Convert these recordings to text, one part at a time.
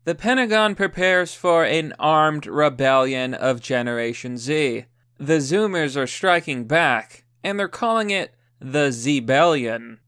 The Pentagon prepares for an armed rebellion of Generation Z. The Zoomers are striking back, and they're calling it the Zbellion.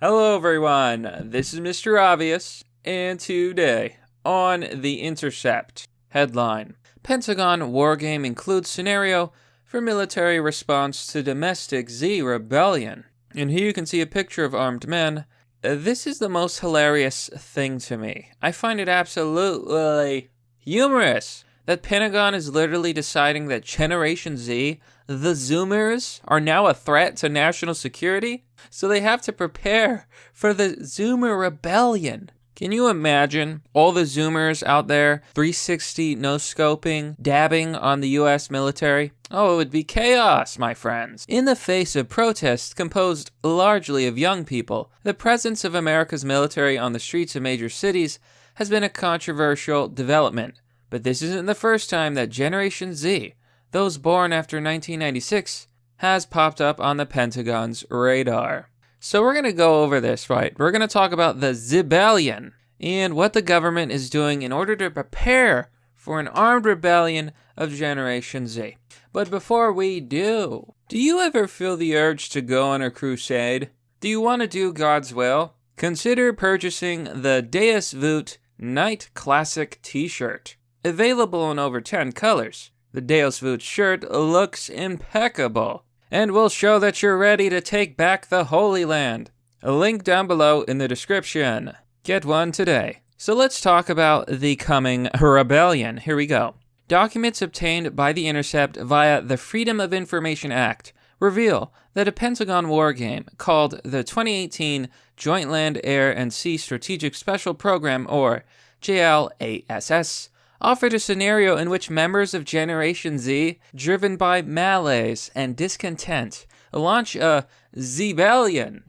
Hello everyone, this is Mr. Obvious, and today on The Intercept, headline, Pentagon wargame includes scenario for military response to domestic Z rebellion. And here you can see a picture of armed men. This is the most hilarious thing to me. I find it absolutely humorous that Pentagon is literally deciding that Generation Z, the Zoomers, are now a threat to national security. So they have to prepare for the Zoomer rebellion. Can you imagine all the Zoomers out there 360 no-scoping, dabbing on the US military? Oh, it would be chaos, my friends. In the face of protests composed largely of young people, the presence of America's military on the streets of major cities has been a controversial development. But this isn't the first time that Generation Z, those born after 1996, has popped up on the Pentagon's radar. So we're going to go over this, right? We're going to talk about the Zbellion and what the government is doing in order to prepare for an armed rebellion of Generation Z. But before we do you ever feel the urge to go on a crusade? Do you want to do God's will? Consider purchasing the Deus Vult Night Classic t-shirt. Available in over 10 colors, the Deus Vult shirt looks impeccable and will show that you're ready to take back the Holy Land. A link down below in the description. Get one today. So let's talk about the coming rebellion. Here we go. Documents obtained by The Intercept via the Freedom of Information Act reveal that a Pentagon wargame called the 2018 Joint Land, Air, and Sea Strategic Special Program, or JLASS, offered a scenario in which members of Generation Z, driven by malaise and discontent, launch a Zbellion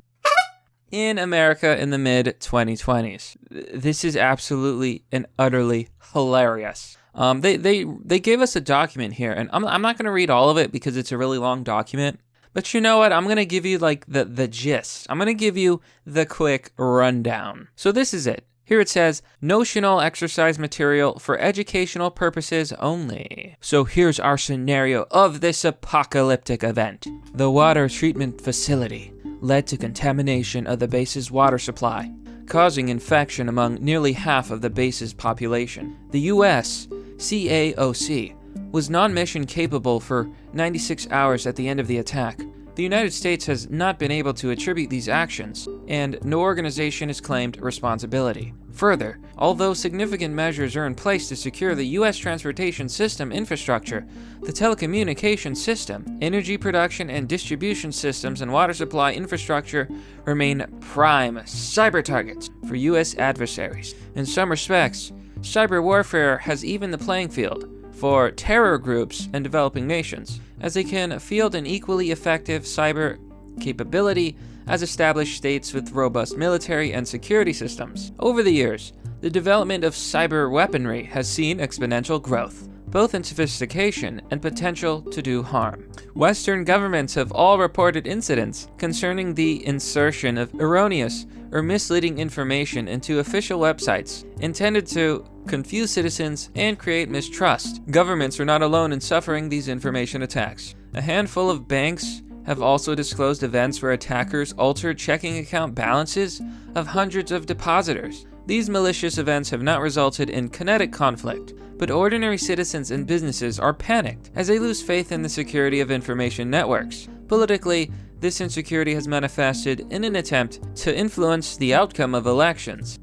in America in the mid-2020s. This is absolutely and utterly hilarious. They gave us a document here, and I'm not going to read all of it because it's a really long document. But you know what? I'm going to give you like the gist. I'm going to give you the quick rundown. So this is it. Here it says, notional exercise material for educational purposes only. So here's our scenario of this apocalyptic event. The water treatment facility led to contamination of the base's water supply, causing infection among nearly half of the base's population. The U.S. CAOC was non-mission capable for 96 hours at the end of the attack. The United States has not been able to attribute these actions, and no organization has claimed responsibility. Further, although significant measures are in place to secure the U.S. transportation system infrastructure, the telecommunications system, energy production and distribution systems, and water supply infrastructure remain prime cyber targets for U.S. adversaries. In some respects, cyber warfare has evened the playing field for terror groups and developing nations, as they can field an equally effective cyber capability as established states with robust military and security systems. Over the years, the development of cyber weaponry has seen exponential growth, both in sophistication and potential to do harm. Western governments have all reported incidents concerning the insertion of erroneous or misleading information into official websites intended to confuse citizens and create mistrust. Governments are not alone in suffering these information attacks. A handful of banks have also disclosed events where attackers altered checking account balances of hundreds of depositors. These malicious events have not resulted in kinetic conflict, but ordinary citizens and businesses are panicked as they lose faith in the security of information networks. Politically, this insecurity has manifested in an attempt to influence the outcome of elections,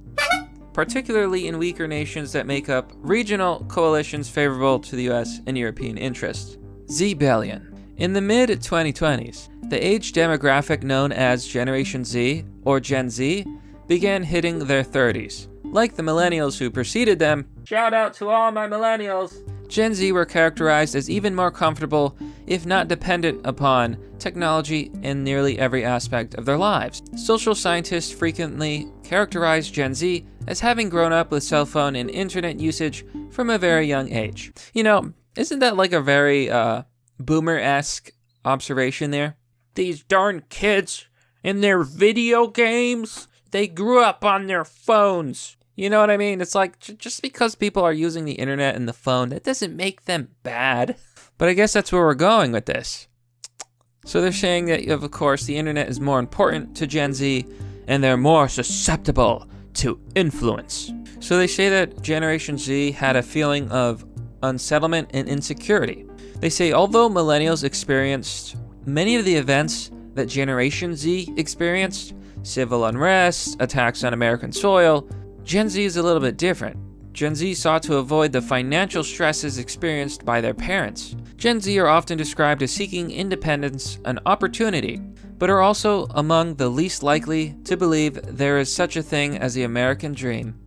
particularly in weaker nations that make up regional coalitions favorable to the US and European interests. Zbellion. In the mid-2020s, the age demographic known as Generation Z, or Gen Z, began hitting their 30s. Like the millennials who preceded them, shout out to all my millennials, Gen Z were characterized as even more comfortable, if not dependent upon, technology in nearly every aspect of their lives. Social scientists frequently characterize Gen Z as having grown up with cell phone and internet usage from a very young age. You know, isn't that like a very boomer-esque observation there? These darn kids and their video games, they grew up on their phones. You know what I mean? It's like, just because people are using the internet and the phone, that doesn't make them bad. But I guess that's where we're going with this. So they're saying that, of course, the internet is more important to Gen Z, and they're more susceptible to influence. So they say that Generation Z had a feeling of unsettlement and insecurity. They say, although millennials experienced many of the events that Generation Z experienced, civil unrest, attacks on American soil, Gen Z is a little bit different. Gen Z sought to avoid the financial stresses experienced by their parents. Gen Z are often described as seeking independence and opportunity, but are also among the least likely to believe there is such a thing as the American dream.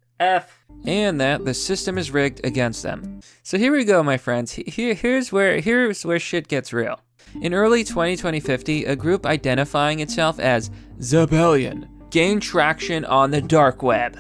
And that the system is rigged against them. So here we go, my friends. Here's where shit gets real. In early 2050, a group identifying itself as Zbellion gained traction on the dark web.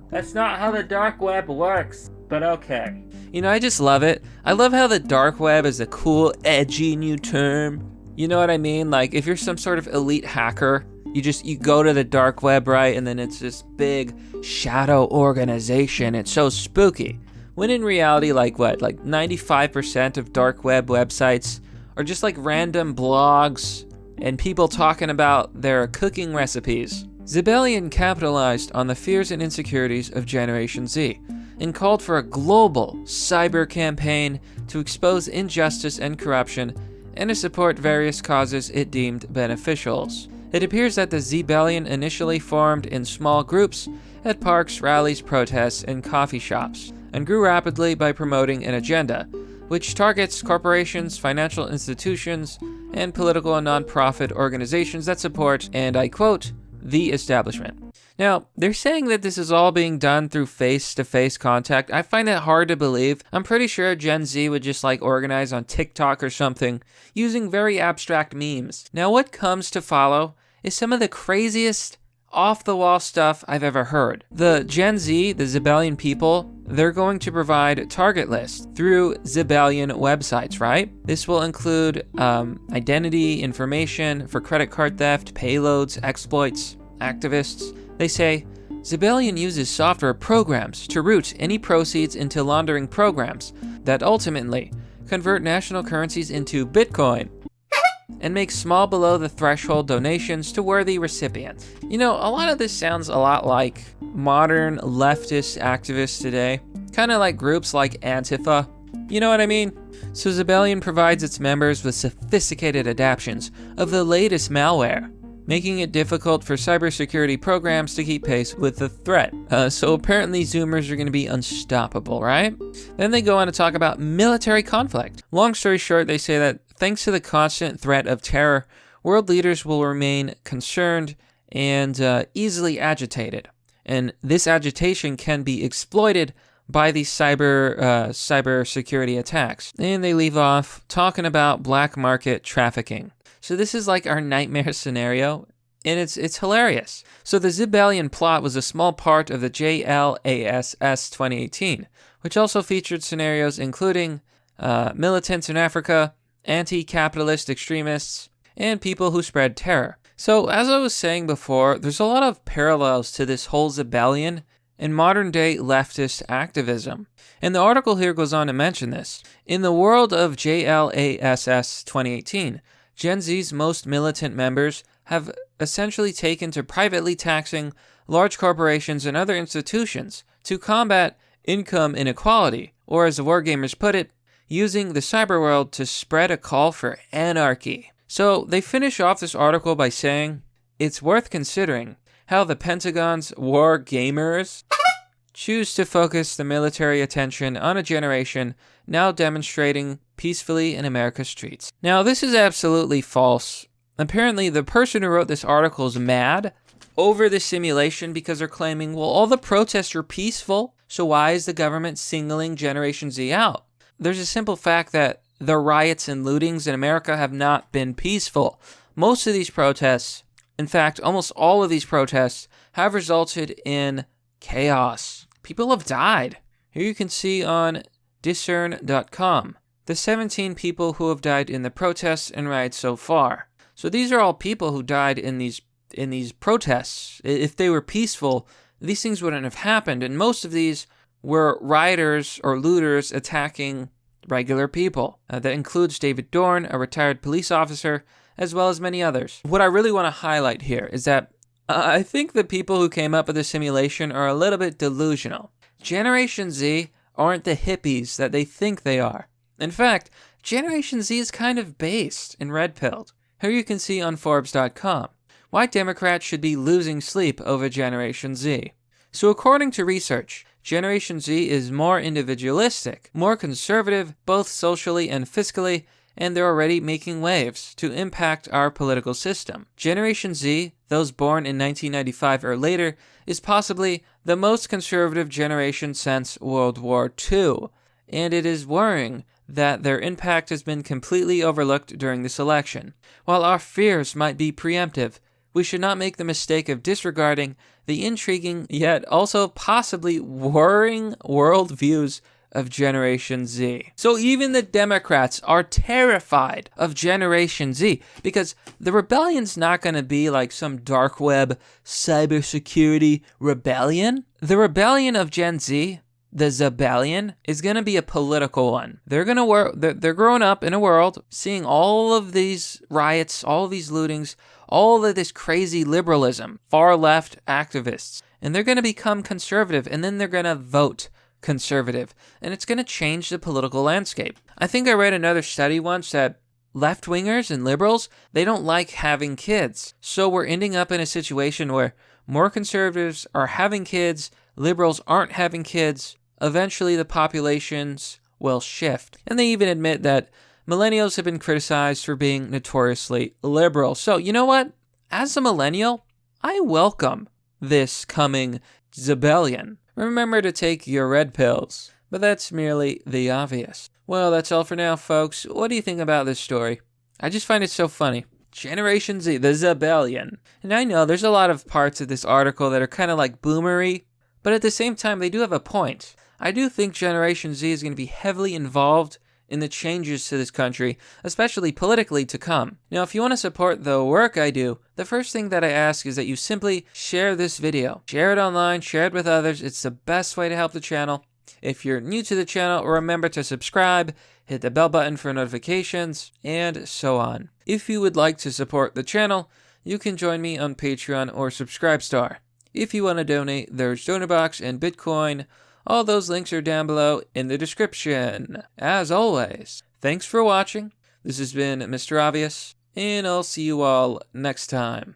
That's not how the dark web works, but okay. You know, I just love it. I love how the dark web is a cool, edgy new term. You know what I mean? Like, if you're some sort of elite hacker, you go to the dark web, right? And then it's this big shadow organization. It's so spooky. When in reality, like 95% of dark web websites are just like random blogs and people talking about their cooking recipes. Zbellion capitalized on the fears and insecurities of Generation Z and called for a global cyber campaign to expose injustice and corruption and to support various causes it deemed beneficials. It appears that the Zbellion initially formed in small groups at parks, rallies, protests, and coffee shops, and grew rapidly by promoting an agenda, which targets corporations, financial institutions, and political and nonprofit organizations that support, and I quote, the establishment. Now, they're saying that this is all being done through face-to-face contact. I find that hard to believe. I'm pretty sure Gen Z would just organize on TikTok or something, using very abstract memes. Now, what comes to follow is some of the craziest off-the-wall stuff I've ever heard. The Gen Z, the Zbellion people, they're going to provide target lists through Zbellion websites, right? This will include identity information for credit card theft, payloads, exploits, activists. They say, Zbellion uses software programs to route any proceeds into laundering programs that ultimately convert national currencies into Bitcoin and make small below the threshold donations to worthy recipients. You know, a lot of this sounds a lot like modern leftist activists today, kind of like groups like Antifa. You know what I mean? So Zbellion provides its members with sophisticated adaptations of the latest malware, making it difficult for cybersecurity programs to keep pace with the threat. So apparently Zoomers are going to be unstoppable, right? Then they go on to talk about military conflict. Long story short, they say that thanks to the constant threat of terror, world leaders will remain concerned and easily agitated. And this agitation can be exploited by these cyber security attacks. And they leave off talking about black market trafficking. So this is like our nightmare scenario, and it's hilarious. So the Zbellion plot was a small part of the JLASS 2018, which also featured scenarios including militants in Africa, anti-capitalist extremists, and people who spread terror. So as I was saying before, there's a lot of parallels to this whole Zbellion and modern-day leftist activism. And the article here goes on to mention this. In the world of JLASS 2018, Gen Z's most militant members have essentially taken to privately taxing large corporations and other institutions to combat income inequality, or as the wargamers put it, using the cyber world to spread a call for anarchy. So they finish off this article by saying, it's worth considering how the Pentagon's war gamers choose to focus the military attention on a generation now demonstrating peacefully in America's streets. Now, this is absolutely false. Apparently, the person who wrote this article is mad over the simulation because they're claiming, well, all the protests are peaceful, so why is the government singling Generation Z out? There's a simple fact that the riots and lootings in America have not been peaceful. Most of these protests, in fact, almost all of these protests, have resulted in chaos. People have died. Here you can see on discern.com the 17 people who have died in the protests and riots so far. So these are all people who died in these protests. If they were peaceful, these things wouldn't have happened, and most of these were rioters or looters attacking regular people. That includes David Dorn, a retired police officer, as well as many others. What I really want to highlight here is that I think the people who came up with the simulation are a little bit delusional. Generation Z aren't the hippies that they think they are. In fact, Generation Z is kind of based and red-pilled. Here you can see on Forbes.com why Democrats should be losing sleep over Generation Z. So according to research, Generation Z is more individualistic, more conservative, both socially and fiscally, and they're already making waves to impact our political system. Generation Z, those born in 1995 or later, is possibly the most conservative generation since World War II, and it is worrying that their impact has been completely overlooked during this election. While our fears might be preemptive, we should not make the mistake of disregarding the intriguing yet also possibly worrying worldviews of Generation Z. So even the Democrats are terrified of Generation Z because the rebellion's not going to be like some dark web cybersecurity rebellion. The rebellion of Gen Z, the Zbellion, is going to be a political one. They're going to work. They're growing up in a world seeing all of these riots, all of these lootings, all of this crazy liberalism, far left activists, and they're going to become conservative, and then they're going to vote conservative, and it's going to change the political landscape. I think I read another study once that left-wingers and liberals, they don't like having kids. So we're ending up in a situation where more conservatives are having kids, liberals aren't having kids. Eventually the populations will shift. And they even admit that millennials have been criticized for being notoriously liberal. So you know what? As a millennial, I welcome this coming Zbellion. Remember to take your red pills, but that's merely the obvious. Well, that's all for now, folks. What do you think about this story? I just find it so funny. Generation Z, the Zbellion. And I know there's a lot of parts of this article that are kind of like boomery, but at the same time, they do have a point. I do think Generation Z is going to be heavily involved in the changes to this country, especially politically, to come. Now, if you want to support the work I do, the first thing that I ask is that you simply share this video. Share it online, share it with others. It's the best way to help the channel. If you're new to the channel, remember to subscribe, hit the bell button for notifications, and so on. If you would like to support the channel, you can join me on Patreon or Subscribestar. If you want to donate, there's DonorBox and Bitcoin. All those links are down below in the description. As always, thanks for watching. This has been Mr. Obvious, and I'll see you all next time.